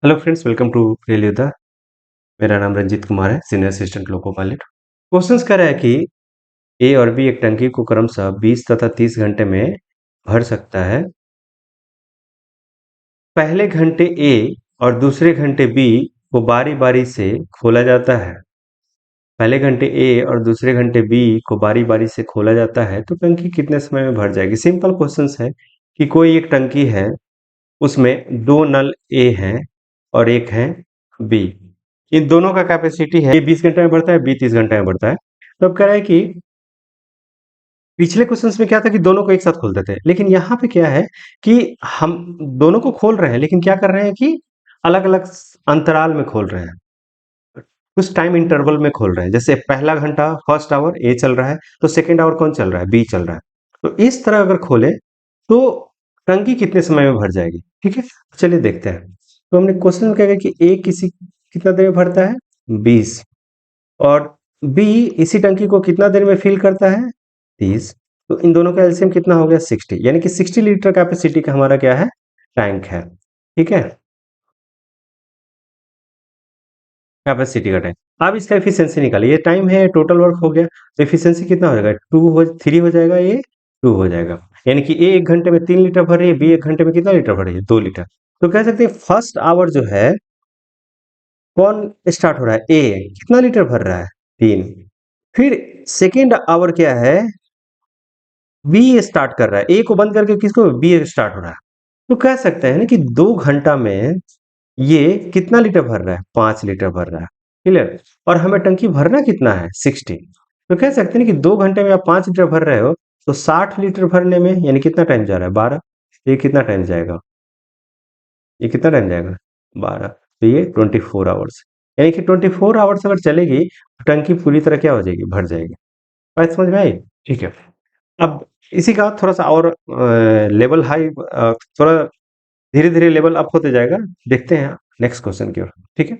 Hello friends, welcome to rail योद्धा। मेरा नाम रंजीत कुमार है, senior assistant loco pilot. Questions कर रहा है कि ए और बी एक टंकी को क्रमशः 20 तथा 30 घंटे में भर सकता है। पहले घंटे ए और दूसरे घंटे बी को बारी बारी से खोला जाता है। पहले घंटे ए और दूसरे घंटे बी को बारी बारी से खोला जाता है तो टंकी कितने समय में भर जाएगी। सिंपल क्वेश्चंस है कि कोई एक टंकी है, उसमें दो नल ए हैं और एक है बी। इन दोनों का कैपेसिटी है, ए 20 घंटे में बढ़ता है, बी 30 घंटे में बढ़ता है। तो अब कह रहा है कि पिछले क्वेश्चंस में क्या था कि दोनों को एक साथ खोलते थे, लेकिन यहाँ पे क्या है कि हम दोनों को खोल रहे हैं, लेकिन क्या कर रहे हैं कि अलग अलग अंतराल में खोल रहे हैं, कुछ टाइम इंटरवल में खोल रहे हैं। जैसे पहला घंटा फर्स्ट आवर ए चल रहा है, तो सेकेंड आवर कौन चल रहा है, बी चल रहा है। तो इस तरह अगर खोले तो टंकी कितने समय में भर जाएगी। ठीक है, चलिए देखते हैं। तो हमने क्वेश्चन क्या है कि ए कितना देर में भरता है, 20, और बी इसी टंकी को कितना देर में फिल करता है, 30। तो इन दोनों का एलसीएम कितना हो गया, 60, यानी कि 60 लीटर कैपेसिटी का हमारा क्या है, टैंक है। ठीक है, कैपेसिटी का टाइम। अब इसका एफिशिएंसी निकालिए, ये टाइम है, टोटल वर्क हो गया, तो एफिशिएंसी कितना हो जाएगा, 3 हो जाएगा, ये 2 हो जाएगा। यानी कि ए 1 घंटे में 3 लीटर भर रही है, बी 1 घंटे में कितना लीटर भर रही है, 2 लीटर। तो कह सकते हैं फर्स्ट आवर जो है कौन स्टार्ट हो रहा है, ए कितना लीटर भर रहा है, 3। फिर सेकेंड आवर क्या है, बी स्टार्ट कर रहा है, ए को बंद करके किसको, बी स्टार्ट हो रहा है। तो कह सकते हैं ना कि 2 घंटा में ये कितना लीटर भर रहा है, 5 लीटर भर रहा है। क्लियर। और हमें टंकी भरना कितना है, 60। तो कह सकते हैं कि 2 घंटे में आप 5 लीटर भर रहे हो, तो 60 लीटर भरने में यानी कितना टाइम जा रहा है, 12। ये कितना टाइम जाएगा, ये कितना टाइम जाएगा, 12। तो ये 24 आवर्स, यानी कि 24 आवर्स अगर चलेगी तो टंकी पूरी तरह क्या हो जाएगी, भर जाएगी। बात समझ में आई। ठीक है। अब इसी का थोड़ा सा और लेवल हाई, थोड़ा धीरे धीरे लेवल अप होते जाएगा। देखते हैं नेक्स्ट क्वेश्चन की ओर। ठीक है,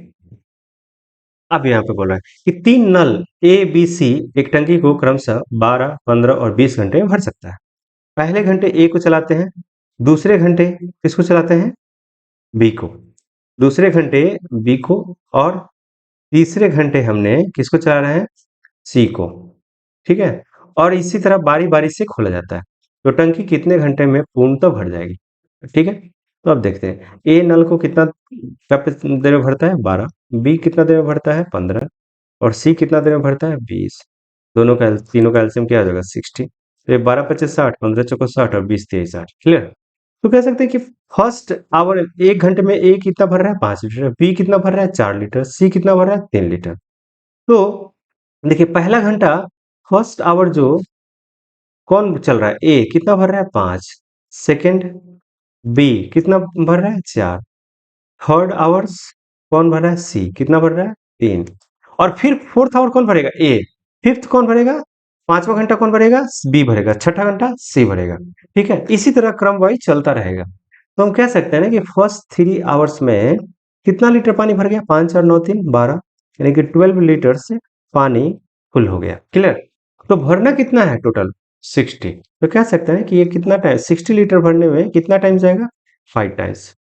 अब यहाँ पे बोल रहा है कि 3 नल ए बी सी एक टंकी को क्रमशः 12, 15 और 20 घंटे में भर सकता है। पहले घंटे ए को चलाते हैं, दूसरे घंटे किसको चलाते हैं, बी को, दूसरे घंटे बी को, और तीसरे घंटे हमने किसको चला रहे हैं, सी को। ठीक है, और इसी तरह बारी बारी से खोला जाता है। तो टंकी कितने घंटे में पूर्णतः भर जाएगी। ठीक है, तो अब देखते हैं ए नल को कितना देर में भरता है, 12, बी कितना देर में भरता है, 15, और सी कितना देर में भरता है, 20। दोनों का तीनों का एलसीएम क्या हो जाएगा, 60। तो ये 12 25 60, 15 चौको 60 और 20 23 60। क्लियर। तो कह सकते हैं कि फर्स्ट आवर 1 घंटे में ए कितना भर रहा है, 5 लीटर, बी कितना भर रहा है, 4 लीटर, सी कितना भर रहा है, 3 लीटर। तो देखिए पहला घंटा फर्स्ट आवर जो कौन चल रहा है, ए कितना भर रहा है, 5। सेकेंड बी कितना भर रहा है, 4। थर्ड आवर्स कौन भर रहा है, सी कितना भर रहा है, 3। और फिर फोर्थ आवर कौन भरेगा, ए। फिफ्थ कौन भरेगा, पांचवा घंटा कौन भरेगा, बी भरेगा। छठा घंटा सी भरेगा। ठीक है, इसी तरह क्रम वाइज चलता रहेगा। तो हम कह सकते हैं ना कि फर्स्ट 3 आवर्स में कितना लीटर पानी भर गया, 5 और 9 3 12, यानी कि 12 लीटर से पानी फुल हो गया। क्लियर। तो भरना कितना है टोटल, 60। तो कह सकते हैं कि ये कितना टाइम, 60 लीटर भरने में कितना टाइम जाएगा, 5 टाइम्स।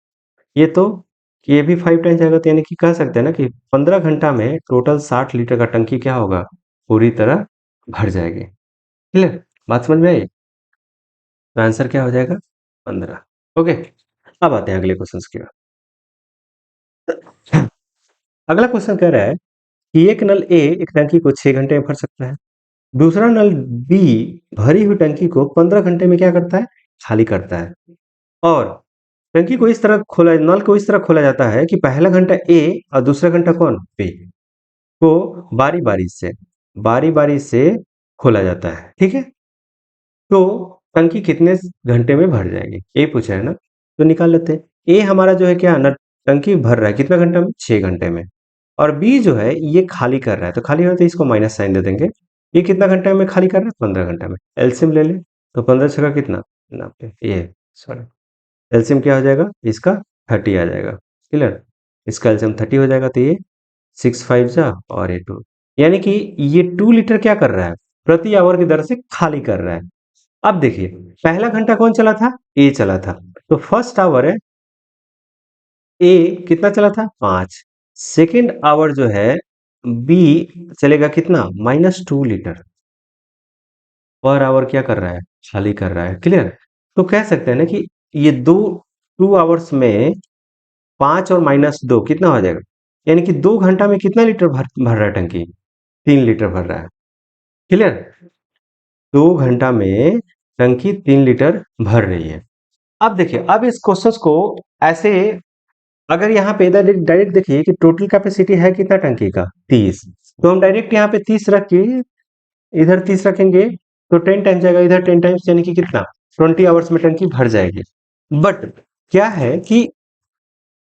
ये तो ये भी 5 टाइम्स जाएगा, तो यानी कि कह सकते हैं ना कि 15 घंटा में टोटल 60 लीटर का टंकी क्या होगा, पूरी तरह भर जाएगी। क्लियर, बात समझ में आई। तो आंसर क्या हो जाएगा, 15। ओके, अब आते हैं अगले क्वेश्चन की ओर। अगला क्वेश्चन कह रहा है कि एक नल ए एक टंकी को 6 घंटे में भर सकता है, दूसरा नल बी भरी हुई टंकी को 15 घंटे में क्या करता है, खाली करता है। और टंकी को इस तरह खोला, नल को इस तरह खोला जाता है कि पहला घंटा ए और दूसरा घंटा कौन, बी को बारी बारी से खोला जाता है। ठीक है, तो टंकी कितने घंटे में भर जाएगी, ये पूछा है ना। तो निकाल लेते हैं। ए हमारा जो है क्या ना, टंकी भर रहा है कितना घंटा में, 6 घंटे में। और बी जो है ये खाली कर रहा है, तो खाली होते इसको माइनस साइन दे देंगे। ये कितना घंटे में खाली कर रहा है, 15 घंटा में। एलसीएम ले ले, तो 15 छका कितना, 90, ये सॉरी, एलसीएम क्या हो जाएगा इसका, 30 आ जाएगा। क्लियर, इसका एलसीएम 30 हो जाएगा। तो ये 6 5 जा और ये 2, यानी कि ये 2 लीटर क्या कर रहा है, प्रति आवर की दर से खाली कर रहा है। अब देखिए पहला घंटा कौन चला था, ए चला था। तो फर्स्ट आवर है ए कितना चला था 5। सेकेंड आवर जो है बी चलेगा कितना -2 लीटर पर आवर। क्या कर रहा है, खाली कर रहा है। क्लियर। तो कह सकते हैं ना कि ये दो 2 आवर्स में 5 और -2 कितना हो जाएगा, यानी कि 2 घंटा में कितना लीटर भर रहा है टंकी, 3 लीटर भर रहा है। क्लियर। 2 घंटा में टंकी 3 लीटर भर रही है। अब देखिए, अब इस क्वेश्चन को ऐसे, अगर यहाँ पे इधर डायरेक्ट देखिए कि टोटल कैपेसिटी है कितना टंकी का 30, तो हम डायरेक्ट यहाँ पे 30 रख के इधर 30 रखेंगे तो 10 टाइम्स जाएगा, इधर 10 टाइम्स, यानी कि कितना 20 आवर्स में टंकी भर जाएगी। बट क्या है कि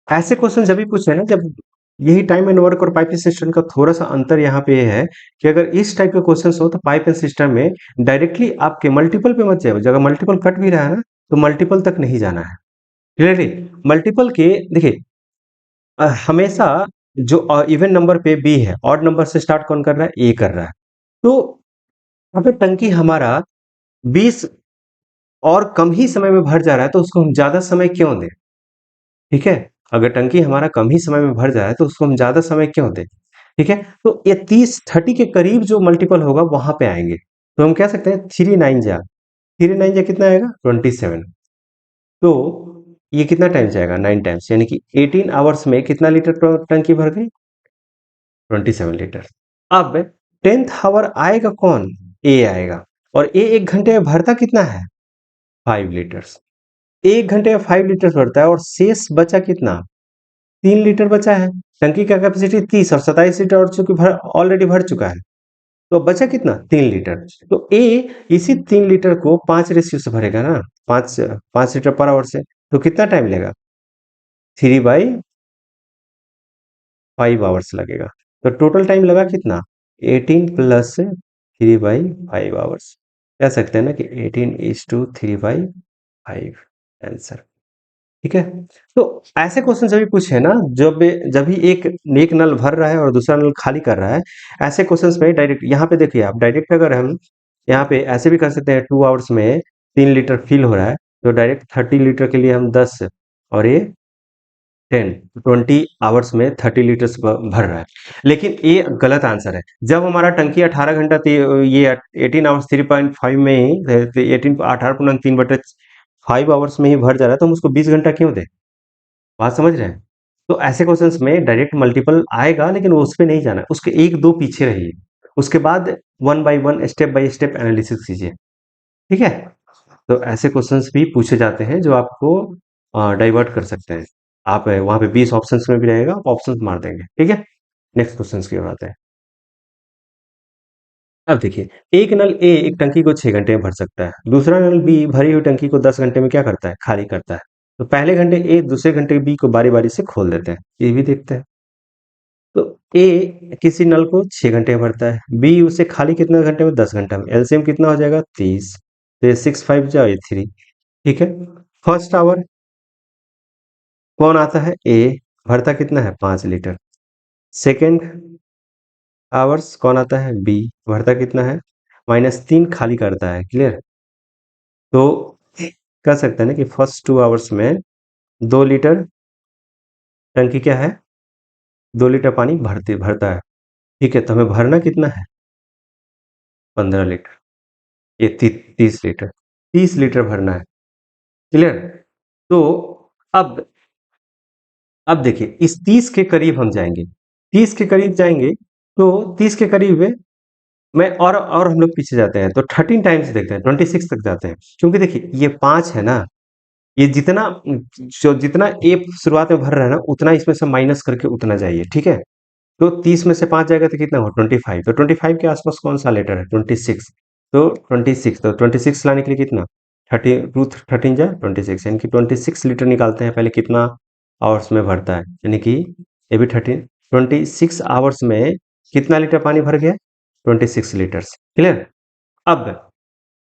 ऐसे क्वेश्चन जब भी पूछे ना, जब यही टाइम एंड वर्क और पाइपिंग सिस्टम का थोड़ा सा अंतर यहाँ पे है कि अगर इस टाइप के क्वेश्चन हो तो पाइप एंड सिस्टम में डायरेक्टली आपके मल्टीपल पे मत जाए। अगर मल्टीपल कट भी रहा है ना तो मल्टीपल तक नहीं जाना है। क्लियरली। मल्टीपल के देखिए, हमेशा जो इवन नंबर पे बी है, ऑड नंबर से स्टार्ट कौन कर रहा है, ए कर रहा है। तो अगर टंकी हमारा 20 और कम ही समय में भर जा रहा है तो उसको हम ज्यादा समय क्यों दें। ठीक है। अगर टंकी हमारा कम ही समय में भर जा रहा है तो उसको हम ज्यादा समय क्यों दें। ठीक है। तो ये 30 के करीब जो मल्टीपल होगा वहां पे आएंगे। तो हम कह सकते हैं 3 9 जा कितना आएगा 27। तो ये कितना टाइम जाएगा 9 टाइम्स, यानी कि 18 आवर्स में कितना लीटर टंकी भर गई 27 लीटर। अब 10th आवर आएगा कौन, ए आएगा। और ए 1 घंटे में भरता कितना है 5 लीटर्स। 1 घंटे में 5 लीटर भरता है और शेष बचा कितना 3 लीटर बचा है। टंकी का कैपेसिटी 30 और 27 लीटर और चूंकि ऑलरेडी भर चुका है, तो बचा कितना 3 लीटर। तो ए इसी 3 लीटर को 5 रेशियो से भरेगा ना, 5 लीटर पर आवर से। तो कितना टाइम लेगा 3/5 आवर्स लगेगा। तो टोटल टाइम लगा कितना 18 + 3/5 आवर्स। कह सकते हैं ना कि 18:3/5 आंसर। ठीक है। तो ऐसे क्वेश्चन जब भी पूछे ना, जब भी एक नल भर रहा है और दूसरा नल खाली कर रहा है, ऐसे क्वेश्चंस में डायरेक्ट यहाँ पे देखिए आप, डायरेक्ट अगर हम यहाँ पे ऐसे भी कर सकते हैं 2 आवर्स में 3 लीटर फिल हो रहा है, तो डायरेक्ट 30 लीटर के लिए हम 10 और ये 20 आवर्स में 30 लीटर भर रहा है। लेकिन ये गलत आंसर है। जब हमारा टंकी 18 घंटा ये 18 आवर्स 3.5 में ही 18 18 3/5 आवर्स में ही भर जा रहा है, तो हम उसको 20 घंटा क्यों दें। बात समझ रहे हैं। तो ऐसे क्वेश्चंस में डायरेक्ट मल्टीपल आएगा, लेकिन वो उस पे नहीं जाना, उसके एक दो पीछे रहिए, उसके बाद 1 by 1 step by step analysis कीजिए। ठीक है। तो ऐसे क्वेश्चंस भी पूछे जाते हैं जो आपको डाइवर्ट कर सकते हैं। आप वहां पे 20 ऑप्शंस में भी रहेगा, आप ऑप्शंस मार देंगे। ठीक है। नेक्स्ट क्वेश्चंस की ओर आते हैं। अब देखिए, एक नल ए एक टंकी को 6 घंटे में भर सकता है, दूसरा नल बी भरी हुई टंकी को 10 घंटे में क्या करता है, खाली करता है। तो पहले घंटे ए, दूसरे घंटे बी को बारी बारी से खोल देते हैं, ये भी देखते हैं। तो ए किसी नल को 6 घंटे में भरता है, बी उसे खाली कितने घंटे में, 10 घंटा में। एलसीएम कितना हो जाएगा 30। तो ये 6 5 जाओ, ये 3। ठीक है। फर्स्ट आवर कौन आता है, ए, भरता कितना है 5 लीटर। सेकेंड आवर्स कौन आता है, बी, भरता कितना है -3, खाली करता है। क्लियर। तो कह सकते हैं ना कि फर्स्ट 2 आवर्स में 2 लीटर टंकी क्या है, 2 लीटर पानी भरता है। ठीक है। तो हमें भरना कितना है 15 लीटर, ये 30 लीटर, 30 लीटर भरना है। क्लियर। तो अब अब देखिए, इस 30 के करीब हम जाएंगे, 30 के करीब जाएंगे, तो 30 के करीब मैं और हम लोग पीछे जाते हैं तो 13 टाइम्स देखते हैं, 26 तक जाते हैं। क्योंकि देखिए ये 5 है ना, ये जितना ए शुरुआत में भर रहा है ना, उतना इसमें से माइनस करके उतना जाइए। ठीक है। तो 30 में से 5 जाएगा तो कितना हो 25। तो 25 के आसपास कौन सा लेटर है 26। तो 26, तो 26 लाने के लिए कितना 13 यानी कि 26 लीटर निकालते हैं पहले, कितना आवर्स में भरता है, यानी कि ये भी 26 आवर्स में कितना लीटर पानी भर गया 26 लीटर्स। क्लियर। अब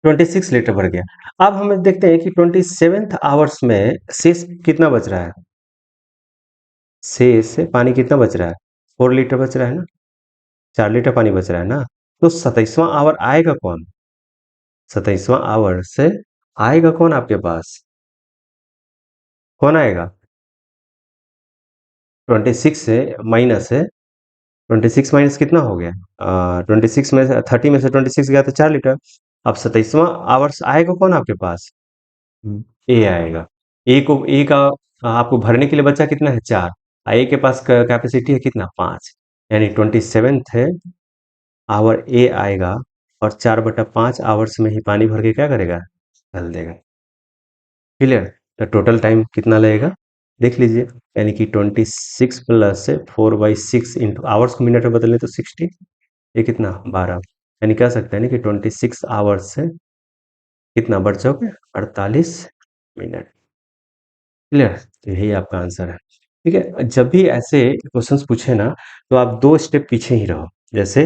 26 लीटर भर गया। अब हम देखते हैं कि 27th आवर्स में शेष कितना बच रहा है, शेष पानी कितना बच रहा है 4 लीटर बच रहा है ना, 4 लीटर पानी बच रहा है ना। तो 27वां आवर आएगा कौन, 27वां आवर से आएगा कौन आपके पास, कौन आएगा 26 से माइनस है, 26 माइनस कितना हो गया? 26 में से 30 में से 26 गया तो 4 लीटर। अब 27वां आवर्स आएगा कौन आपके पास? ए आएगा। ए को ए का आपको भरने के लिए बचा कितना है? 4। ए के पास कैपेसिटी है कितना? 5। यानी 27th है आवर ए आएगा और 4/5 आवर्स में ही पानी भर के क्या करेगा? डाल देगा। क्लियर? तो टोटल टाइम कितना लगेगा देख लीजिए, यानी कि 26 प्लस 4/6 इंटू आवर्स को मिनट में बदलें तो 60, ये कितना? 12। यानी कह सकते हैं ना कि 26 आवर्स से कितना बढ़ जाओगे? 48 मिनट। क्लियर? तो यही आपका आंसर है। ठीक है, जब भी ऐसे क्वेश्चंस पूछे ना तो आप 2 स्टेप पीछे ही रहो। जैसे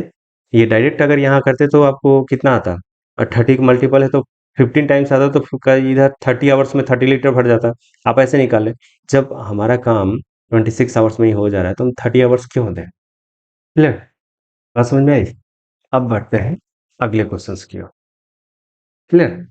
ये डायरेक्ट अगर यहाँ करते तो आपको कितना आता? और 30 का मल्टीपल है तो 15 टाइम्स आता, तो इधर 30 आवर्स में 30 लीटर भर जाता। आप ऐसे निकालें। जब हमारा काम 26 आवर्स में ही हो जा रहा है तो हम 30 आवर्स क्यों दें? क्लियर? बात समझ में आई? अब बढ़ते हैं अगले क्वेश्चंस की ओर। क्लियर?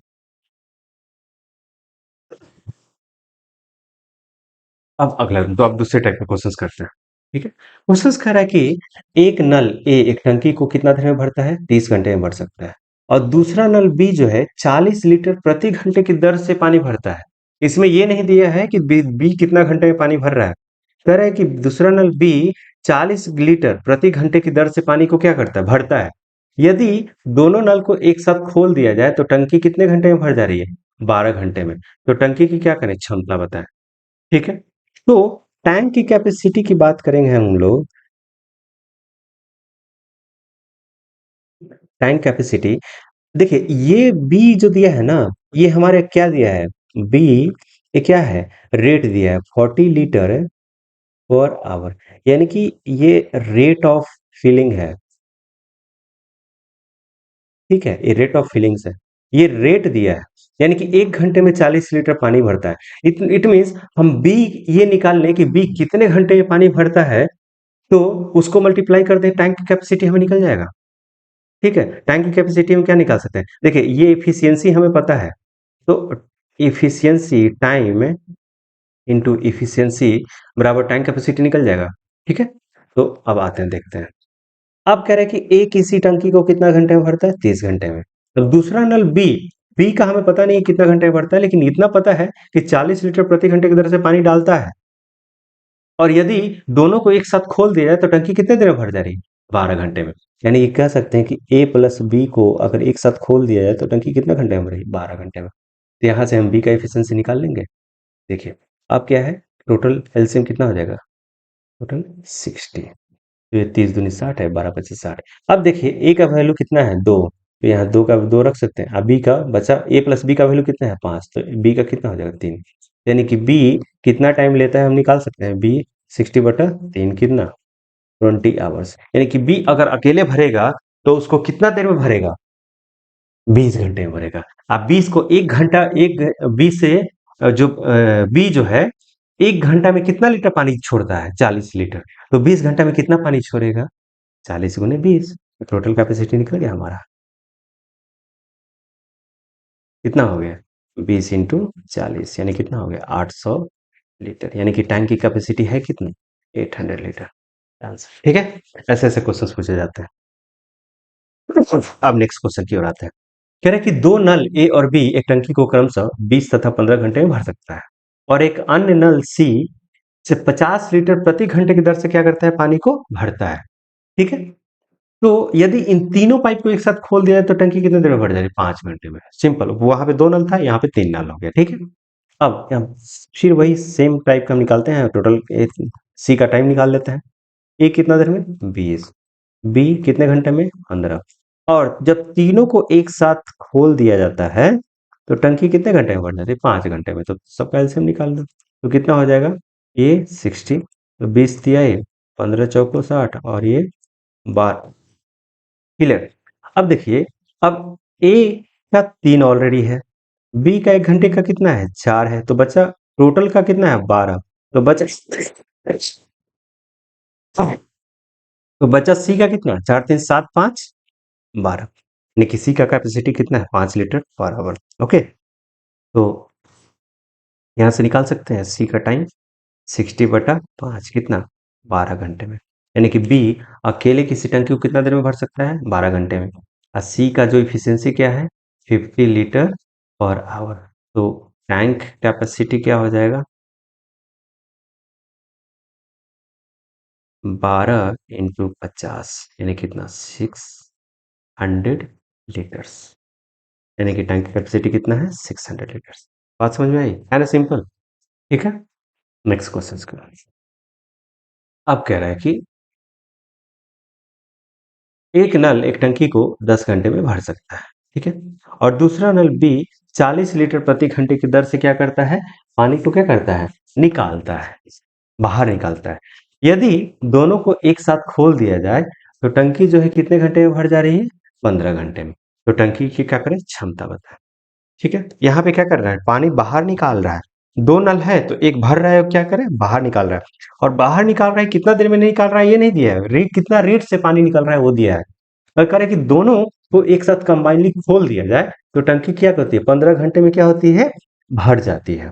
अब अगला तो अब दूसरे टाइप के क्वेश्चंस करते हैं। ठीक है, क्वेश्चंस कह रहा है कि एक नल ए एक टंकी को कितना देर में भरता है? 30 घंटे में भर सकता है। और दूसरा नल बी जो है 40 लीटर प्रति घंटे की दर से पानी भरता है। इसमें ये नहीं दिया है कि बी कितना घंटे में पानी भर रहा है। कह रहा है कि दूसरा नल बी 40 लीटर प्रति घंटे की दर से पानी को क्या करता है? भरता है। यदि दोनों नल को एक साथ खोल दिया जाए तो टंकी कितने घंटे में भर जा रही है? 12 घंटे में। तो टंकी की क्या करें? क्षमता बताएं। ठीक है, तो टैंक की कैपेसिटी की बात करेंगे हम लोग। टैंक कैपेसिटी देखिए, ये बी जो दिया है ना, ये हमारे क्या दिया है? बी ये क्या है? रेट दिया है 40 लीटर पर आवर, यानी कि ये रेट ऑफ फिलिंग है। ठीक है, ये रेट ऑफ फिलिंग्स है। ये रेट दिया है, यानी कि 1 घंटे में 40 लीटर पानी भरता है। इट मीन्स हम बी ये निकाल लें कि बी कितने घंटे में पानी भरता है, तो उसको मल्टीप्लाई कर दें, टैंक की कैपेसिटी हमें निकल जाएगा। ठीक है, टैंक की कैपेसिटी हम क्या निकाल सकते हैं? देखिए, ये एफिशिएंसी हमें पता है, तो एफिशिएंसी टाइम इंटू एफिशिएंसी बराबर टैंक कैपेसिटी निकल जाएगा। ठीक है, तो अब आते हैं देखते हैं। अब कह रहे हैं कि ए किसी टंकी को कितना घंटे में भरता है? 30 घंटे में। तो दूसरा नल बी, बी का हमें पता नहीं है कितना घंटे में भरता है, लेकिन इतना पता है कि 40 लीटर प्रति घंटे की दर से पानी डालता है। और यदि दोनों को एक साथ खोल दिया जाए तो टंकी कितने देर में भर जा रही है? 12 घंटे में। यानी ये कह सकते हैं कि ए प्लस बी को अगर एक साथ खोल दिया जाए तो टंकी कितना घंटे में भरेगी? 12 घंटे में। तो यहाँ से हम बी का एफिशिएंसी निकाल लेंगे। देखिए, अब क्या है? टोटल एलसीएम कितना हो जाएगा? टोटल 60। तो ये 30 दूनी 60 है, 12 25 60। अब देखिए, ए का वैल्यू कितना है? 2। तो यहाँ 2 का 2 रख सकते हैं। अब बी का बचा, ए प्लस बी का वैल्यू कितना है? 5। तो बी का कितना हो जाएगा? 3। यानी कि बी कितना टाइम लेता है हम निकाल सकते हैं। बी 60/3 कितना? 20 आवर्स। यानी कि बी अगर अकेले भरेगा तो उसको कितना देर में भरेगा? 20 घंटे में भरेगा। अब 20 को 1 घंटा, एक 20 से जो बी जो है 1 घंटा में कितना लीटर पानी छोड़ता है? 40 लीटर। तो 20 घंटा में कितना पानी छोड़ेगा? 40 × 20। टोटल कैपेसिटी निकल गया हमारा। कितना हो गया? 20 × 40 यानी कितना हो गया? 800 लीटर। यानी कि टैंक की कैपेसिटी है कितनी? 800 लीटर। आंसर। ठीक है, ऐसे ऐसे क्वेश्चन पूछे जाते हैं। अब नेक्स्ट क्वेश्चन की ओर आते हैं। कह रहे हैं कि दो नल ए और बी एक टंकी को क्रमशः 20 तथा 15 घंटे में भर सकता है, और एक अन्य नल सी से 50 लीटर प्रति घंटे की दर से क्या करता है? पानी को भरता है। ठीक है, तो यदि इन तीनों पाइप को एक साथ खोल दिया जाए तो टंकी कितने देर में भर जाएगी? 5 घंटे में। सिंपल, वहां पे 2 नल था, यहाँ पे 3 नल हो गया। ठीक है, अब हम फिर वही सेम टाइप का हम निकालते हैं। टोटल सी का टाइम निकाल लेते हैं। ए कितना देर में? 20। बी कितने घंटे में? 15। और जब तीनों को एक साथ खोल दिया जाता है तो टंकी कितने घंटे में भर जाती है? 5 घंटे में। तो सबका एलसीएम निकाल दो, तो कितना हो जाएगा? ये 60, तो 20 दिया, ये 15 चौको 60, और ये 12। क्लियर? अब देखिए, अब ए का 3 ऑलरेडी है, बी का 1 घंटे का कितना है? 4 है, तो बचा टोटल का कितना है? 12। तो बचा, तो बचा सी का कितना? 4 3 7 5 12। यानी कि सी का कैपेसिटी कितना है? 5 लीटर पर आवर। ओके, तो यहाँ से निकाल सकते हैं सी का टाइम 60/5 कितना? 12 घंटे में। यानी कि बी अकेले किसी टंकी को कितना देर में भर सकता है? 12 घंटे में। और सी का जो इफिशियंसी क्या है? 50 लीटर पर आवर। तो टैंक कैपेसिटी क्या हो जाएगा? 12 × 50 यानी कितना? 600 लीटर्स। यानी कि टैंक की कैपेसिटी कितना है? 600 लीटर्स। बात समझ में आई है ना? सिंपल। ठीक है। नेक्स्ट क्वेश्चन का अब कह रहा है कि एक नल एक टंकी को 10 घंटे में भर सकता है, ठीक है, और दूसरा नल बी 40 लीटर प्रति घंटे की दर से क्या करता है? पानी को क्या करता है? निकालता है, बाहर निकालता है। यदि दोनों को एक साथ खोल दिया जाए तो टंकी जो है कितने घंटे में भर जा रही है? 15 घंटे में। तो टंकी की क्या करें? क्षमता बताएं। ठीक है, यहाँ पे क्या कर रहा है? पानी बाहर निकाल रहा है। दो नल है तो एक भर रहा है और क्या करे? बाहर निकाल रहा है। और बाहर निकाल रहा है, कितना देर में निकाल रहा है ये नहीं दिया है। रेट कितना रेट से पानी निकल रहा है वो दिया है। और कह रहे कि दोनों को एक साथ कंबाइनली खोल दिया जाए तो टंकी क्या करती है? 15 घंटे में क्या होती है? भर जाती है।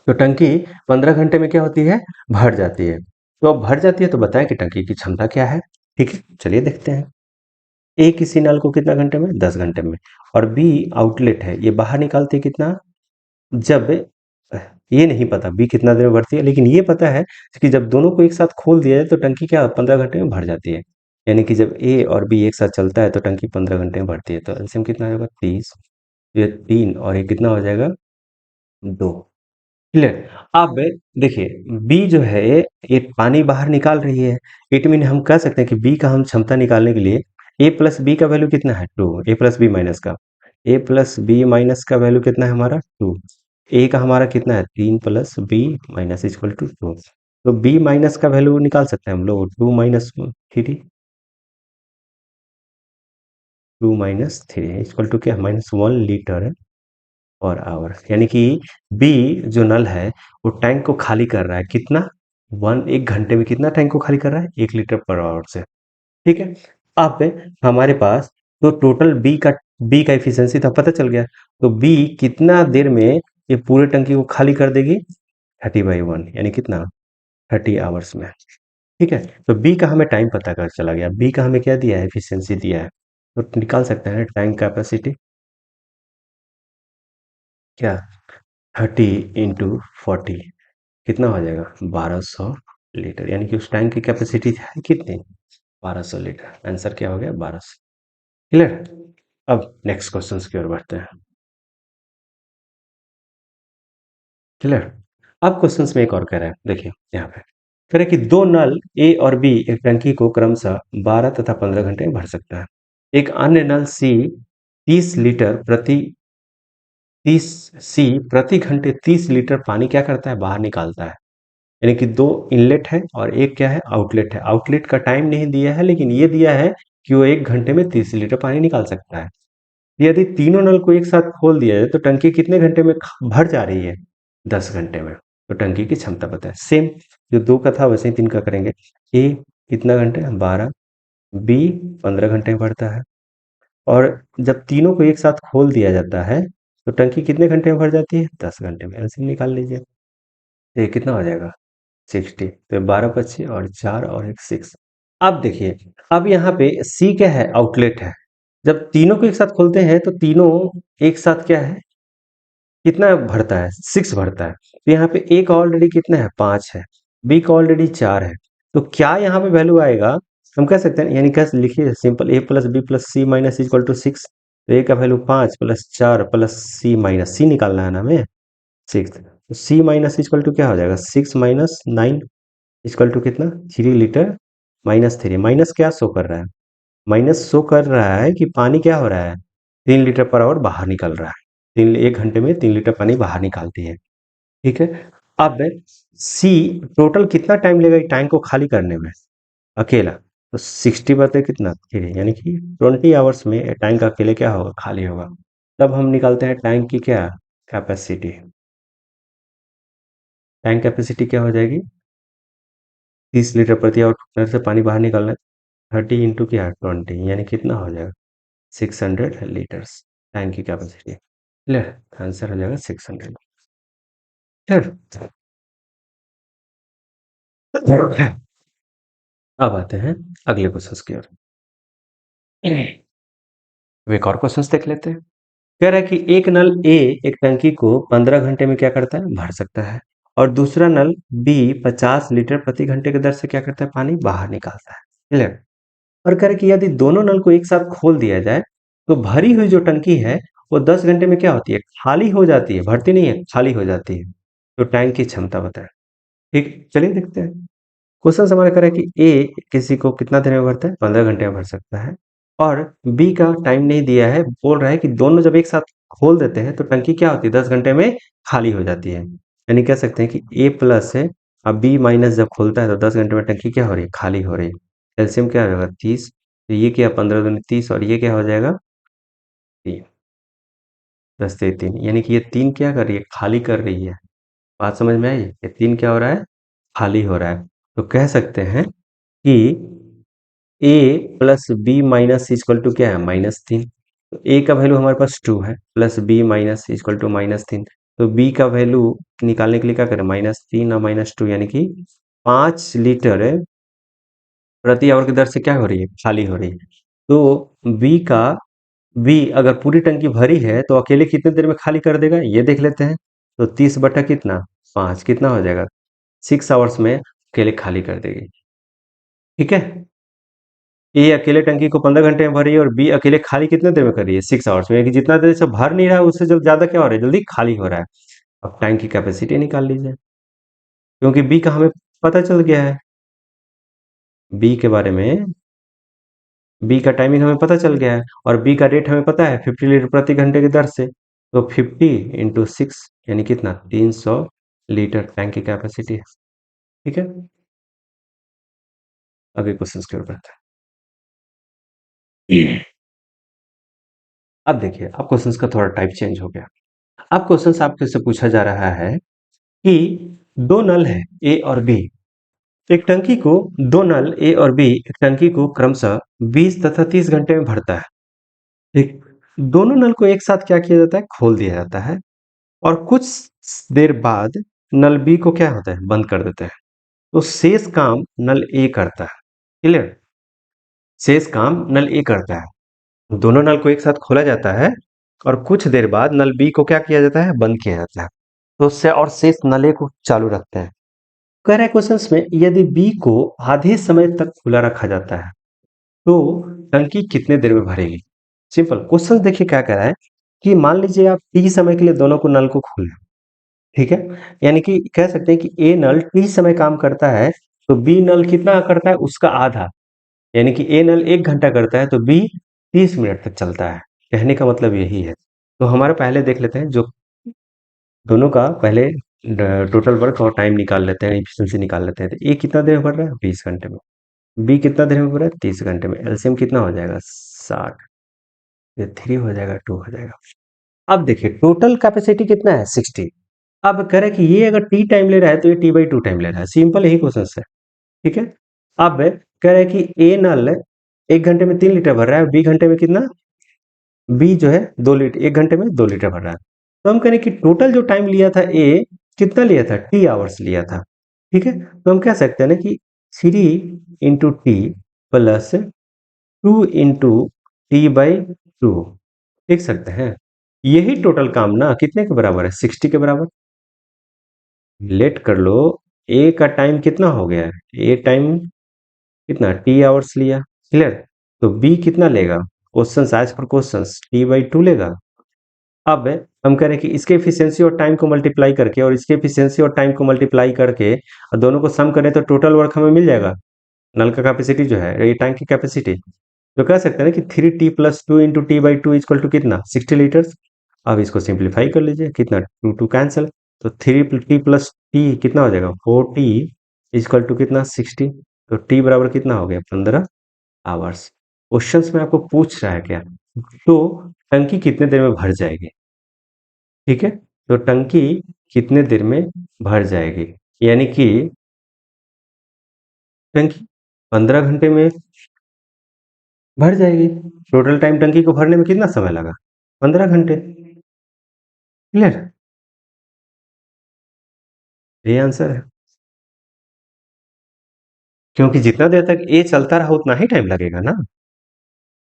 तो टंकी 15 घंटे में क्या होती है? भर जाती है। तो अब भर जाती है तो बताएं कि टंकी की क्षमता क्या है। ठीक है, चलिए देखते हैं। ए किसी नल को कितना घंटे में? 10 घंटे में। और बी आउटलेट है, ये बाहर निकालती है कितना? जब ये नहीं पता बी कितना देर में भरती है, लेकिन ये पता है कि जब दोनों को एक साथ खोल दिया जाए तो टंकी क्या 15 घंटे में भर जाती है। यानी कि जब ए और बी एक साथ चलता है तो टंकी 15 घंटे में भरती है। तो एलसीएम कितना होगा? 30। ये 3 और ये कितना हो जाएगा? 2। क्लियर। अब देखिए बी जो है ये पानी बाहर निकाल रही है। इट मीन हम कह सकते हैं कि बी का हम क्षमता निकालने के लिए ए प्लस बी का वैल्यू कितना है? 2। ए प्लस बी माइनस का, ए प्लस बी माइनस का वैल्यू कितना है हमारा? 2। ए का हमारा कितना है? 3 plus B minus equal to 2। तो बी माइनस का वैल्यू निकाल सकते हैं हम लोग। 2 माइनस 3 इक्वल टू क्या? -1 लीटर और आवर। यानी कि बी जो नल है वो टैंक को खाली कर रहा है कितना? 1 घंटे में कितना टैंक को खाली कर रहा है? 1 लीटर पर आवर से। ठीक है। अब हमारे पास तो टोटल बी का एफिशिएंसी था, पता चल गया। तो बी कितना देर में ये पूरे टंकी को खाली कर देगी? 30/1 यानी कितना? 30 आवर्स में। ठीक है। तो बी का हमें टाइम पता कर चला गया। बी का हमें क्या दिया है? एफिशिएंसी दिया है। तो निकाल सकते हैं टैंक कैपेसिटी क्या? 30 × 40 कितना हो जाएगा? 1200 लीटर। यानी कि उस टैंक की कैपेसिटी है कितनी? 1200 लीटर। आंसर क्या हो गया? 1200। क्लियर। अब नेक्स्ट क्वेश्चन की ओर बढ़ते हैं। क्लियर। अब क्वेश्चंस में एक और कह रहा है, देखिए यहाँ पे कह रहा है कि दो नल ए और बी एक टंकी को क्रमशः 12 तथा 15 घंटे में भर सकता है। एक अन्य नल सी 30 सी प्रति घंटे 30 लीटर पानी क्या करता है? बाहर निकालता है। यानी कि दो इनलेट है और एक क्या है? आउटलेट है। आउटलेट का टाइम नहीं दिया है, लेकिन ये दिया है कि वो 1 घंटे में 30 लीटर पानी निकाल सकता है। यदि तीनों नल को एक साथ खोल दिया जाए तो टंकी कितने घंटे में भर जा रही है? 10 घंटे में। तो टंकी की क्षमता बताए। सेम जो दो का था वैसे ही तीन का करेंगे। ए कितना घंटे? 12। बी 15 घंटे में भरता है। और जब तीनों को एक साथ खोल दिया जाता है तो टंकी कितने घंटे में भर जाती है? 10 घंटे में। एलसीएम निकाल लीजिए। तो ये कितना हो जाएगा? 60। तो 12 बचे और 4 और एक 6। अब देखिए, अब यहाँ पे सी क्या है? आउटलेट है। जब तीनों को एक साथ खोलते हैं तो तीनों एक साथ क्या है? कितना भरता है? 6 भरता है। तो यहाँ पे ए का ऑलरेडी कितना है? 5 है। बी का ऑलरेडी 4 है। तो क्या यहाँ पे वैल्यू आएगा? हम कह सकते हैं, यानी कैसे लिखिए? Simple A plus B plus C minus equal to 6। तो ए का value 5 plus 4 plus C minus C निकालना है ना हमें? 6। तो सी माइनस इक्वल टू क्या हो जाएगा? 6 - 9 इक्वल टू कितना? 3 लीटर -3। माइनस क्या शो कर रहा है? माइनस शो कर रहा है कि पानी क्या हो रहा है? 3 लीटर पर आवर बाहर निकल रहा है। 1 घंटे में 3 लीटर पानी बाहर निकालती है। ठीक है। अब सी टोटल कितना टाइम लेगा टैंक को खाली करने में अकेला? तो 60 बटे कितना? 3 यानी कि 20 आवर्स में टैंक अकेले क्या होगा? खाली होगा। तब हम निकालते हैं टैंक की क्या कैपेसिटी। टैंक कैपेसिटी क्या हो जाएगी? 30 लीटर प्रति आवर से पानी बाहर निकालना है। 30 इंटू क्या? 20 यानी कितना हो जाएगा? 600 लीटर्स टैंक की कैपेसिटी। क्लियर। आंसर हो जाएगा 600। क्लियर। अब आते हैं अगले क्वेश्चन की ओर। एक और क्वेश्चन देख लेते हैं। कह रहा है कि एक नल ए एक टंकी को 15 घंटे में क्या करता है, भर सकता है, और दूसरा नल बी 50 लीटर प्रति घंटे की दर से क्या करता है, पानी बाहर निकालता है। क्लियर। और कह रहा है कि यदि दोनों नल को एक साथ खोल दिया जाए तो भरी हुई जो टंकी है वो 10 घंटे में क्या होती है, खाली हो जाती है, भरती नहीं है, खाली हो जाती है। तो टैंक की क्षमता बताएं। ठीक, चलिए देखते हैं। क्वेश्चन हमारा कह रहा है कि ए किसी को कितना देर में भरता है, 15 घंटे में भर सकता है, और बी का टाइम नहीं दिया है, बोल रहा है कि दोनों जब एक साथ खोल देते हैं तो टंकी क्या होती है, 10 घंटे में खाली हो जाती है। यानी कह सकते हैं कि ए प्लस है, अब बी माइनस जब खोलता है तो 10 घंटे में टंकी क्या हो रही है, खाली हो रही है। एलसीएम क्या होगा, 30। तो ये क्या, 15 दूनी 30, और ये क्या हो जाएगा, 3। 10 से 3, यानी कि ये 3 क्या कर रही है, खाली कर रही है। बात समझ में आई, ये 3 क्या हो रहा है, खाली हो रहा है। तो कह सकते हैं कि A plus B minus equal to क्या है, -3। तो ए का वैल्यू हमारे पास 2 है, plus B minus equal to -3। तो बी का वैल्यू निकालने के लिए क्या करें, -3 और -2, यानी कि 5 लीटर प्रति आवर की दर से क्या हो रही है, खाली हो रही है। तो बी अगर पूरी टंकी भरी है तो अकेले कितने देर में खाली कर देगा, ये देख लेते हैं। तो 30 बटा कितना, 5, कितना हो जाएगा, 6 आवर्स में अकेले खाली कर देगी। ठीक है। ए अकेले टंकी को 15 घंटे में भरी है और बी अकेले खाली कितने देर में कर रही है, 6 आवर्स में, कि जितना देर से भर नहीं रहा है उससे जब ज्यादा क्या हो रहा है, जल्दी खाली हो रहा है। अब टैंक की कैपेसिटी निकाल लीजिए, क्योंकि बी का हमें पता चल गया है, बी के बारे में, बी का टाइमिंग हमें पता चल गया है, और बी का रेट हमें पता है 50 लीटर प्रति घंटे की दर से। तो 50 × 6 यानी कितना, 300 लीटर टैंक की कैपेसिटी है। ठीक है। अगले क्वेश्चन की ओर बढ़ते हैं। अब देखिए, अब क्वेश्चन का थोड़ा टाइप चेंज हो गया। अब क्वेश्चन आपके से पूछा जा रहा है कि दो नल है ए और बी, एक टंकी को, दो नल ए और बी एक टंकी को क्रमशः 20 तथा 30 घंटे में भरता है। एक, दोनों नल को एक साथ क्या किया जाता है, खोल दिया जाता है, और कुछ देर बाद नल बी को क्या होता है, बंद कर देते हैं। तो शेष काम नल ए करता है। क्लियर। शेष काम नल ए करता है, दोनों नल को एक साथ खोला जाता है और कुछ देर बाद नल बी को क्या किया जाता है, बंद किया जाता है। तो उससे और शेष नल ए को चालू रखते हैं। कह रहे क्वेश्चन में, यदि बी को आधे समय तक खुला रखा जाता है तो टंकी कितने देर में भरेगी। सिंपल क्वेश्चन देखिए क्या कह रहा है कि मान लीजिए आप टी समय के लिए दोनों को नल को खोलें। ठीक है। यानी कि कह सकते हैं कि ए नल टी समय काम करता है, तो बी नल कितना करता है, उसका आधा। यानी कि ए नल 1 घंटा करता है तो बी 30 मिनट तक चलता है। कहने का मतलब यही है। तो हमारे पहले देख लेते हैं, जो दोनों का पहले टोटल वर्क और टाइम निकाल लेते हैं, एफिशिएंसी निकाल लेते हैं। तो ए कितना देर में भर रहा है, 20 घंटे में। बी कितना देर में भर रहा है, 30 घंटे में। एलसीएम कितना हो जाएगा, 60। ये 3 हो जाएगा, 2 हो जाएगा। अब देखिए टोटल कैपेसिटी कितना है, 60। अब कह रहा है कि ये अगर टी टाइम ले रहा है तो ये टी/2 टाइम ले रहा है। सिंपल यही क्वेश्चन है। ठीक है। अब कह रहा है कि ए नल 1 घंटे में 3 लीटर भर रहा है, बी घंटे में कितना, बी जो है 2 लीटर, 1 घंटे में 2 लीटर भर रहा है। तो हम कह रहे हैं कि टोटल जो टाइम लिया था ए, कितना लिया था, टी/आवर्स लिया था। ठीक है। तो हम कह सकते हैं ना कि 3 × टी प्लस 2 × टी/2 लिख सकते हैं। यही टोटल काम ना कितने के बराबर है, 60 के बराबर। लेट कर लो, ए का टाइम कितना हो गया है, ए टाइम कितना, टी/आवर्स लिया। क्लियर। तो बी कितना लेगा, क्वेश्चन एज पर क्वेश्चन टी/2 लेगा। अब हम कह रहे हैं कि इसके एफिशिएंसी और टाइम को मल्टीप्लाई करके और इसके एफिशिएंसी और टाइम को मल्टीप्लाई करके और दोनों को सम करें तो टोटल वर्क हमें मिल जाएगा। नल का कैपेसिटी जो है, ये टैंक की कैपेसिटी। तो कह सकते हैं कि 3t + 2 × टी/2 कितना, 60 लीटर्स। अब इसको सिंप्लीफाई कर लीजिए, कितना, 2 कैंसिल। तो 3t + टी कितना हो जाएगा, 4t कितना, 60। तो टी बराबर कितना हो गया, 15 आवर्स। क्वेश्चंस में आपको पूछ रहा है क्या, तो टंकी कितने देर में भर जाएगी। ठीक है। तो टंकी कितने देर में भर जाएगी, यानी कि टंकी 15 घंटे में भर जाएगी। टोटल टाइम टंकी को भरने में कितना समय लगा, 15 घंटे। क्लियर। ये आंसर है। क्योंकि जितना देर तक ए चलता रहा उतना ही टाइम लगेगा ना,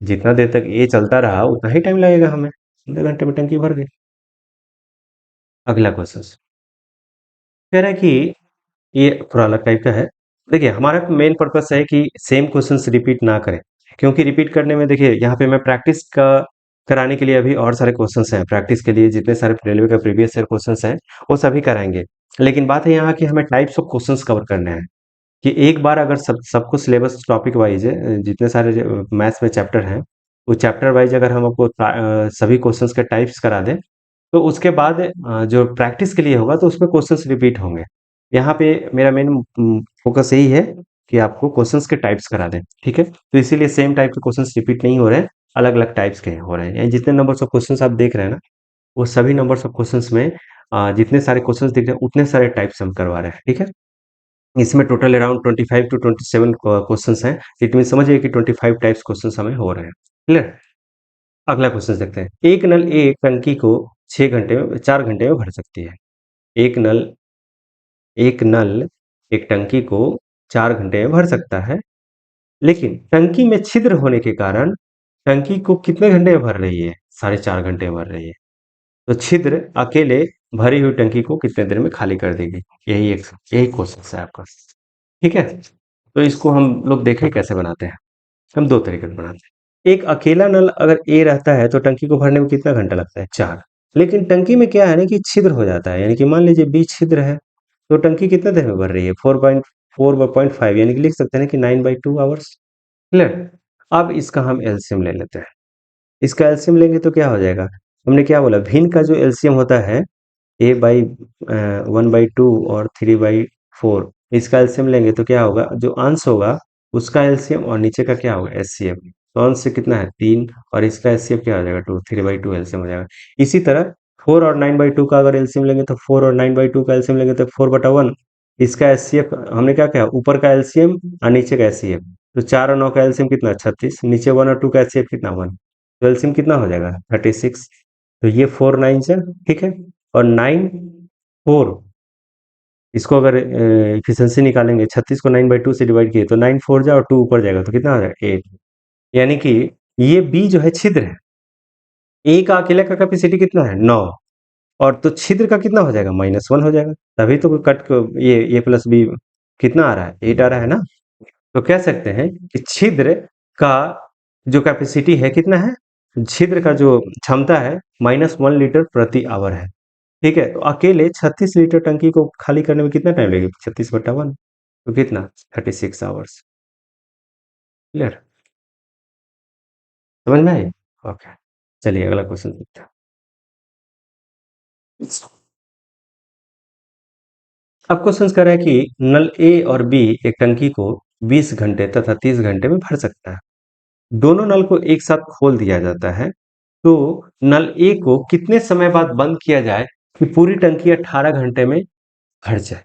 जितना देर तक ए चलता रहा उतना ही टाइम लगेगा हमें। 2 घंटे में टंकी भर गई। अगला क्वेश्चन कह रहा है कि ये थोड़ा अलग टाइप का है। देखिए हमारा मेन पर्पस है कि सेम क्वेश्चंस रिपीट ना करें, क्योंकि रिपीट करने में देखिए यहाँ पे मैं प्रैक्टिस का कराने के लिए अभी और सारे क्वेश्चंस हैं, प्रैक्टिस के लिए जितने सारे रेलवे का प्रीवियस ईयर क्वेश्चंस हैं वो सभी कराएंगे। लेकिन बात है यहाँ की हमें टाइप्स ऑफ क्वेश्चंस कवर करने हैं, कि एक बार अगर सबको सिलेबस टॉपिक वाइज है, जितने सारे मैथ्स में चैप्टर हैं वो चैप्टर वाइज अगर हम आपको सभी क्वेश्चंस के टाइप्स करा दें, तो उसके बाद जो प्रैक्टिस के लिए होगा तो उसमें क्वेश्चंस रिपीट होंगे। यहाँ पे मेरा मेन फोकस यही है कि आपको क्वेश्चंस के टाइप्स करा दें, ठीक है। तो इसीलिए सेम टाइप के क्वेश्चंस रिपीट नहीं हो रहे हैं, अलग अलग टाइप्स के हो रहे हैं। यानी जितने नंबर्स ऑफ क्वेश्चंस आप देख रहे हैं ना, वो सभी नंबर्स ऑफ क्वेश्चंस में जितने सारे क्वेश्चंस दिख रहे हैं उतने सारे टाइप्स हम करवा रहे हैं, ठीक है। इसमें टोटल अराउंड 25 टू 27 क्वेश्चंस हैं। इट मीन समझिए कि 25 टाइप्स क्वेश्चंस हमें हो रहे हैं। क्लियर। अगला क्वेश्चन देखते हैं। एक नल एक टंकी को 6 घंटे में 4 घंटे में भर सकती है। एक नल एक नल एक टंकी को 4 घंटे में भर सकता है, लेकिन टंकी में छिद्र होने के कारण टंकी को कितने घंटे में भर रही है? 4.5 घंटे में भर रही है। तो छिद्र अकेले भरी हुई टंकी को कितने देर में खाली कर देगी? यही क्वेश्चन है आपका, ठीक है। तो इसको हम लोग देखें कैसे बनाते हैं। हम दो तरीके से बनाते हैं। एक अकेला नल अगर ए रहता है तो टंकी को भरने में कितना घंटा लगता है? 4। लेकिन टंकी में क्या है ना कि छिद्र हो जाता है, यानी कि मान लीजिए बी छिद्र है, तो टंकी कितना देर में भर रही है? 4.5, यानी कि लिख सकते हैं कि 9/2 आवर्स। क्लियर। अब इसका हम एलसीएम ले लेते हैं। इसका एलसीएम लेंगे तो क्या हो जाएगा? हमने क्या बोला, भिन्न का जो एलसीएम होता है a/1/2 और 3/4, इसका एलसीएम लेंगे तो क्या होगा? जो अंश होगा उसका एलसीएम और नीचे का क्या होगा? एचसीएफ। तो अंश से कितना है? 3, और इसका एचसीएफ क्या हो जाएगा? 2। 3/2 एलसीएम हो जाएगा। इसी तरह 4 और 9/2 का अगर एलसीएम लेंगे तो 4 और 9/2 का एलसीएम लेंगे तो 4/1। इसका एचसीएफ हमने क्या किया? ऊपर का एलसीएम और नीचे का एचसीएफ। तो 4 और 9 का एलसीएम कितना? 36। नीचे 1 और 2 का एचसीएफ कितना? 1। तो एलसीएम कितना हो जाएगा? 36। तो ये 4 9 से, ठीक है। और 9 4, इसको अगर एफिशिएंसी निकालेंगे, 36 को 9/2 से डिवाइड किए तो 9 4 जा और 2 ऊपर जाएगा तो कितना आ जाएगा? 8। यानी कि ये बी जो है छिद्र है, ए का अकेले का कैपेसिटी कितना है? 9। और तो छिद्र का कितना हो जाएगा? -1 हो जाएगा। तभी तो कट को ये ए प्लस बी कितना आ रहा है? 8 आ रहा है ना। तो कह सकते हैं कि छिद्र का जो कैपेसिटी है कितना है? छिद्र का जो क्षमता है -1 लीटर प्रति आवर है, ठीक है। तो अकेले 36 लीटर टंकी को खाली करने में कितना टाइम लगेगा? 36/1, तो कितना? 36 आवर्स। क्लियर। समझ में आई? ओके। चलिए अगला क्वेश्चन देखते हैं। अब क्वेश्चन कह रहा है कि नल ए और बी एक टंकी को 20 घंटे तथा 30 घंटे में भर सकता है। दोनों नल को एक साथ खोल दिया जाता है, तो नल ए को कितने समय बाद बंद किया जाए कि पूरी टंकी 18 घंटे में भर जाए?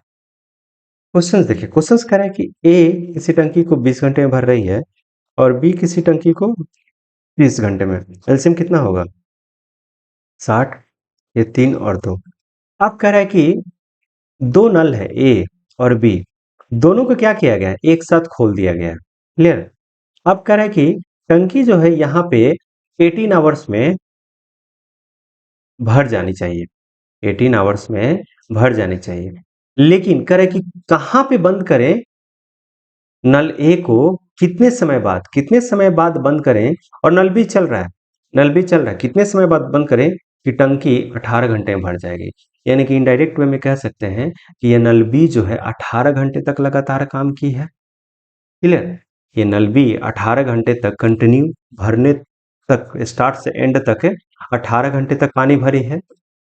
क्वेश्चन देखिए, क्वेश्चन कह रहा है कि ए किसी टंकी को 20 घंटे में भर रही है और बी किसी टंकी को 30 घंटे में। एलसीएम कितना होगा? 60। ये 3 और 2। अब कह रहा है कि दो नल है ए और बी, दोनों को क्या किया गया है? एक साथ खोल दिया गया है। क्लियर। अब कह रहा है कि टंकी जो है यहाँ पे 18 आवर्स में भर जानी चाहिए, 18 आवर्स में भर जानी चाहिए। लेकिन कह रहा है कि कहाँ पे बंद करें नल ए को, कितने समय बाद बंद करें? और नल बी चल रहा है, नल बी चल रहा है, कितने समय बाद बंद करें कि टंकी 18 घंटे में भर जाएगी? यानी कि इनडायरेक्ट वे में कह सकते हैं कि ये नल बी जो है 18 घंटे तक लगातार काम की है। क्लियर। ये नल बी 18 घंटे तक कंटिन्यू भरने तक, स्टार्ट से एंड तक 18 घंटे तक पानी भरी है।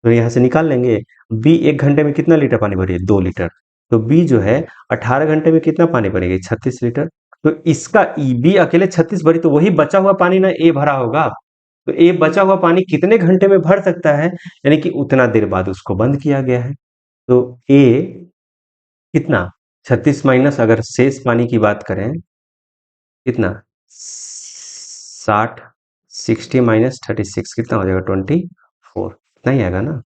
तो यहाँ से निकाल लेंगे, बी 1 घंटे में कितना लीटर पानी भरी है? 2 लीटर। तो बी जो है 18 घंटे में कितना पानी भरेगी? 36 लीटर। तो इसका बी अकेले 36 भरी, तो वही बचा हुआ पानी ना ए भरा होगा। तो ए बचा हुआ पानी कितने घंटे में भर सकता है? यानी कि उतना देर बाद उसको बंद किया गया है। तो ए कितना? 36 माइनस अगर शेष पानी की बात करें, कितना? 60। 60 माइनस 36 कितना हो जाएगा? 24। इतना ही आएगा ना।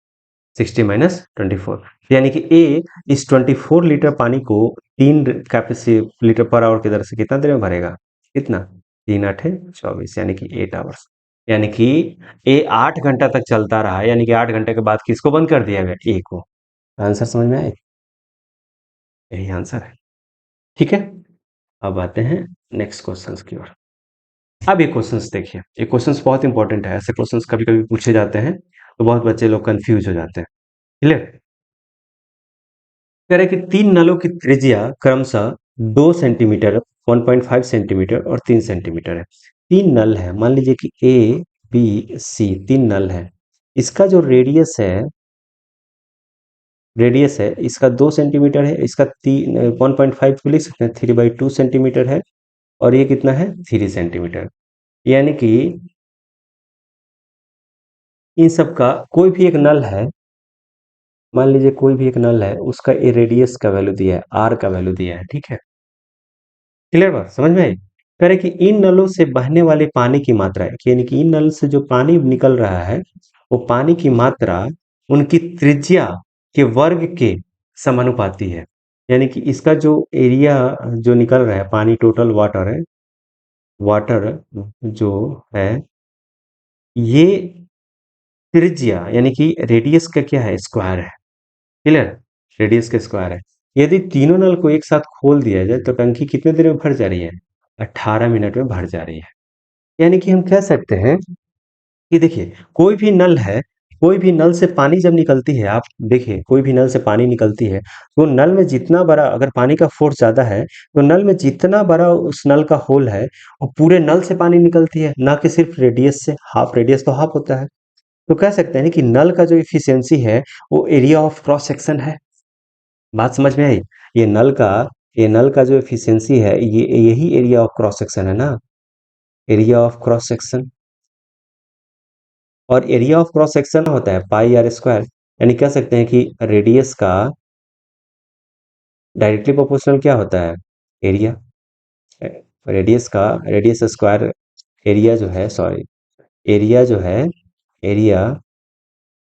60 माइनस 24, यानी कि ए इस 24 लीटर पानी को 3 कैपेसिटी लीटर पर आवर की दर से कितना देर में भरेगा? कितना? 3 आठे 24, यानी कि 8 आवर्स, यानी कि ए 8 घंटा तक चलता रहा, यानी कि 8 घंटे के बाद किसको बंद कर दिया गया? ए को। आंसर समझ में आए? यही आंसर है। ठीक है, अब आते हैं नेक्स्ट क्वेश्चंस की ओर। अब ये क्वेश्चंस देखिए, ये क्वेश्चंस बहुत इंपॉर्टेंट है, ऐसे क्वेश्चंस कभी कभी पूछे जाते हैं तो बहुत बच्चे लोग कंफ्यूज हो जाते हैं। क्लियर? कह रहे कि 3 नलों की त्रिज्या क्रमशः 2 सेंटीमीटर, 1.5 सेंटीमीटर और 3 सेंटीमीटर है। 3 नल है, मान लीजिए कि ए बी सी 3 नल है। इसका जो रेडियस है इसका 2 सेंटीमीटर है, इसका 1.5 को लिख सकते हैं 3/2 सेंटीमीटर है, और ये कितना है? 3 सेंटीमीटर। यानी कि इन सब का कोई भी एक नल है, मान लीजिए कोई भी एक नल है, उसका ए रेडियस का वैल्यू दिया है, आर का वैल्यू दिया है। ठीक है, क्लियर बात समझ में आई? कह रहे कि इन नलों से बहने वाले पानी की मात्रा है, यानी कि इन नल से जो पानी निकल रहा है वो पानी की मात्रा उनकी त्रिज्या के वर्ग के समानुपाती है। यानी कि इसका जो एरिया जो निकल रहा है पानी, टोटल वाटर जो है, ये त्रिज्या यानी कि रेडियस का क्या है? स्क्वायर है। क्लियर? रेडियस का स्क्वायर है। यदि तीनों नल को एक साथ खोल दिया जाए तो टंकी कितने देर में भर जा रही है? 18 मिनट में भर जा रही है। यानी कि हम कह सकते हैं कि देखिए, कोई भी नल है, कोई भी नल से पानी जब निकलती है, आप देखिए कोई भी नल से पानी निकलती है, तो नल में जितना बड़ा अगर पानी का फोर्स ज़्यादा है, तो नल में जितना बड़ा उस नल का होल है, वो पूरे नल से पानी निकलती है, ना कि सिर्फ रेडियस से। हाफ रेडियस तो हाफ होता है। तो कह सकते हैं कि नल का जो एफिशिएंसी है वो एरिया ऑफ क्रॉस सेक्शन है। बात समझ में आई? ये नल का ये नल का जो एफिशिएंसी है, ये यही एरिया ऑफ क्रॉस सेक्शन है ना, एरिया ऑफ क्रॉस सेक्शन। और एरिया ऑफ क्रॉस सेक्शन होता है पाई आर स्क्वायर, यानी कह सकते हैं कि रेडियस का डायरेक्टली प्रोपोर्शनल क्या होता है? एरिया। रेडियस स्क्वायर, एरिया जो है, सॉरी, एरिया जो है, area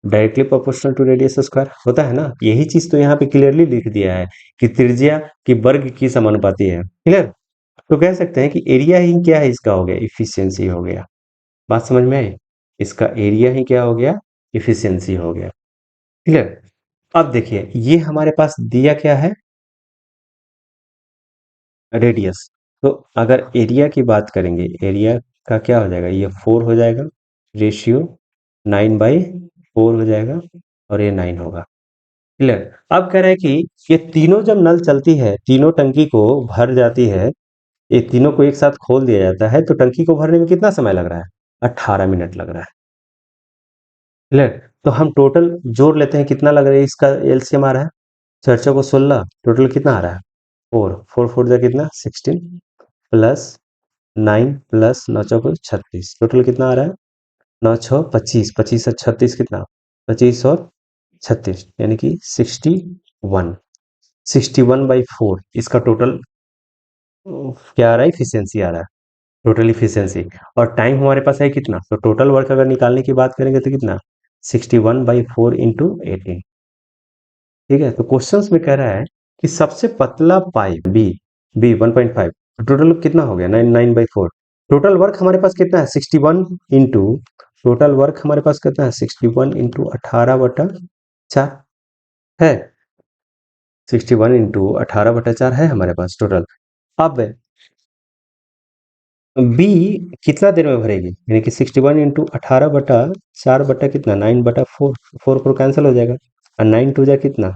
directly proportional to radius square होता है ना। यही चीज तो यहाँ पे क्लियरली लिख दिया है कि त्रिज्या की वर्ग की समानुपाती है। क्लियर? तो कह सकते हैं कि एरिया ही क्या है? इसका हो गया इफिशियंसी हो गया। बात समझ में आई? इसका एरिया ही क्या हो गया? इफिशियंसी हो गया। क्लियर? अब देखिए, ये हमारे पास दिया क्या है? रेडियस। तो अगर एरिया की बात करेंगे, एरिया का क्या हो जाएगा? ये 4 हो जाएगा, रेशियो 9/4 हो जाएगा, और ये 9 होगा। क्लियर? अब कह रहे हैं कि ये तीनों जब नल चलती है, तीनों टंकी को भर जाती है, ये तीनों को एक साथ खोल दिया जाता है, तो टंकी को भरने में कितना समय लग रहा है? 18 मिनट लग रहा है। क्लियर? तो हम टोटल जोड़ लेते हैं, कितना लग रहा है? इसका एलसीएम आ रहा है 4 को 16, टोटल कितना आ रहा है? 4 जा कितना? 16 प्लस 9 प्लस 9 चौको 36, टोटल कितना आ रहा है? 9 छः 25, 25 से 36 कितना? 25 और 36, यानी कि 61, 61/4 इसका टोटल क्या आ रहा है? इफिशियंसी आ रहा है, टोटल इफिशियंसी। और टाइम हमारे पास है कितना? तो टोटल वर्क अगर निकालने की बात करेंगे तो कितना? 61/4 इंटू 18। ठीक है, तो क्वेश्चंस में कह रहा है कि सबसे पतला पाइप बी, 1.5, टोटल कितना हो गया? 9/4। टोटल वर्क हमारे पास कितना है? 61 इंटू, टोटल वर्क हमारे पास कितना है? 61 इंटू 18/4 है। 61 इंटू 18/4 है हमारे पास टोटल। अब बी कितना देर में भरेगी? यानी कि 61 इंटू 18/4 बटा कितना? 9/4, 4 कैंसिल हो जाएगा, और 9 टू जा कितना?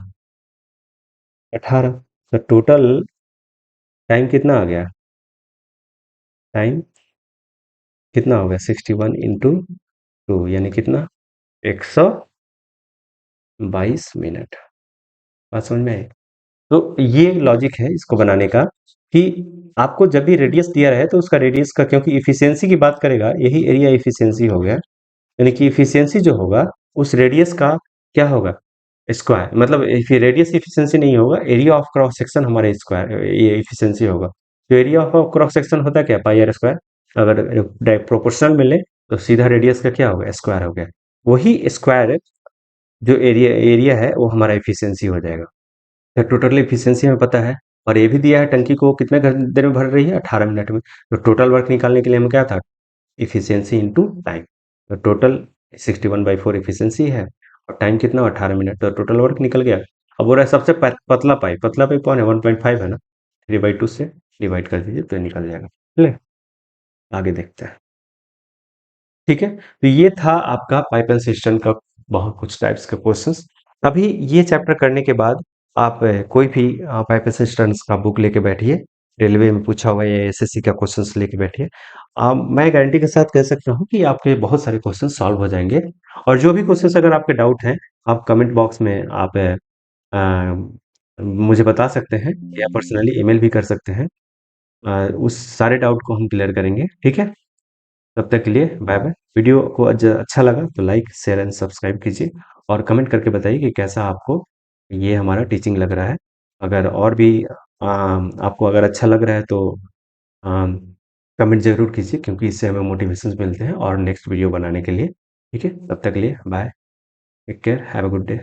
18। तो टोटल टाइम कितना आ गया? टाइम कितना हो गया? 61 इंटू 2, यानी कितना? 122 मिनट। बात समझ में आई? तो ये लॉजिक है इसको बनाने का, कि आपको जब भी रेडियस दिया रहे तो उसका रेडियस का, क्योंकि इफिशियंसी की बात करेगा, यही एरिया इफिशियंसी हो गया, यानी कि इफिशियंसी जो होगा उस रेडियस का क्या होगा? स्क्वायर। मतलब रेडियस इफिशियंसी नहीं होगा, एरिया ऑफ क्रॉस सेक्शन हमारे स्क्वायर ये इफिशियंसी होगा। तो एरिया ऑफ क्रॉस सेक्शन होता क्या? पाई आर स्क्वायर। अगर प्रोपोर्शनल मिले तो सीधा रेडियस का क्या होगा? स्क्वायर हो गया। वही स्क्वायर जो एरिया एरिया है वो हमारा एफिशिएंसी हो जाएगा। तो टोटल एफिशिएंसी हमें पता है और ये भी दिया है टंकी को कितने देर में भर रही है, 18 मिनट में। तो टोटल वर्क निकालने के लिए हमें क्या था, एफिशिएंसी इनटू टाइम। तो टोटल 61/4 एफिशिएंसी है और टाइम कितना, 18 मिनट। तो टोटल वर्क निकल गया। अब बोल रहा है सबसे पतला पाइप कौन है, 1.5 है ना, 3/2 से डिवाइड कर दीजिए तो निकल जाएगा। ले, आगे देखते हैं। ठीक है, तो ये था आपका पाइप एंड सिस्टम का बहुत कुछ टाइप्स का क्वेश्चंस। अभी ये चैप्टर करने के बाद आप कोई भी पाइप एंड सिस्टम्स का बुक लेके बैठिए, रेलवे में पूछा हुआ या एसएससी का क्वेश्चंस लेके बैठिए। मैं गारंटी के साथ कह सकता हूँ कि आपके बहुत सारे क्वेश्चन सॉल्व हो जाएंगे। और जो भी क्वेश्चंस अगर आपके डाउट हैं, आप कमेंट बॉक्स में आप मुझे बता सकते हैं या पर्सनली ईमेल भी कर सकते हैं। उस सारे डाउट को हम क्लियर करेंगे। ठीक है, तब तक के लिए बाय बाय। वीडियो को अच्छा लगा तो लाइक शेयर एंड सब्सक्राइब कीजिए और कमेंट करके बताइए कि कैसा आपको ये हमारा टीचिंग लग रहा है। अगर और भी आपको अगर अच्छा लग रहा है तो कमेंट ज़रूर कीजिए, क्योंकि इससे हमें मोटिवेशंस मिलते हैं और नेक्स्ट वीडियो बनाने के लिए। ठीक है, तब तक के लिए bye, take care, have a good day.